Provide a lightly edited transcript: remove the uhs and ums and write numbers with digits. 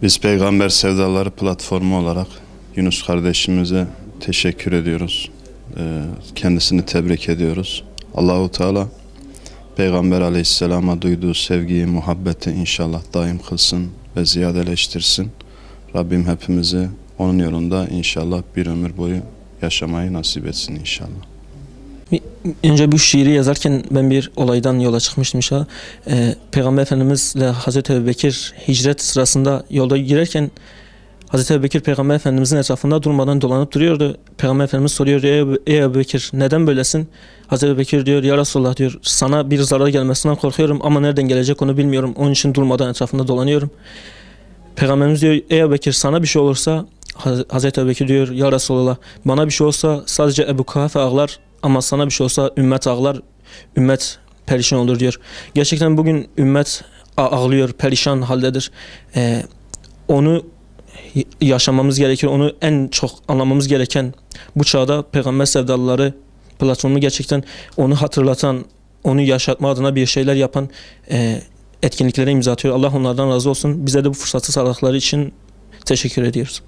Biz Peygamber Sevdaları platformu olarak Yunus kardeşimize teşekkür ediyoruz. Kendisini tebrik ediyoruz. Allahu Teala Peygamber Aleyhisselam'a duyduğu sevgiyi, muhabbeti inşallah daim kılsın ve ziyadeleştirsin. Rabbim hepimizi onun yolunda inşallah bir ömür boyu yaşamayı nasip etsin inşallah. Önce bu şiiri yazarken ben bir olaydan yola çıkmıştım inşallah. Peygamber Efendimizle Hazreti Ebubekir hicret sırasında yolda girerken Hazreti Ebubekir Peygamber Efendimizin etrafında durmadan dolanıp duruyordu. Peygamber Efendimiz soruyor, ey Ebubekir neden böylesin? Hazreti Ebubekir diyor, ya Resulullah diyor, sana bir zarar gelmesinden korkuyorum ama nereden gelecek onu bilmiyorum. Onun için durmadan etrafında dolanıyorum. Peygamberimiz diyor, ey Ebubekir sana bir şey olursa, Hazreti Ebubekir diyor, ya Resulullah bana bir şey olsa sadece Ebu Kuhafe ağlar ama sana bir şey olsa ümmet ağlar, ümmet perişan olur diyor. Gerçekten bugün ümmet ağlıyor, perişan haldedir. Onu yaşamamız gerekir. Onu en çok anlamamız gereken bu çağda Peygamber Sevdalıları platformu gerçekten onu hatırlatan, onu yaşatma adına bir şeyler yapan etkinliklere imza atıyor. Allah onlardan razı olsun. Bize de bu fırsatı sağladıkları için teşekkür ediyoruz.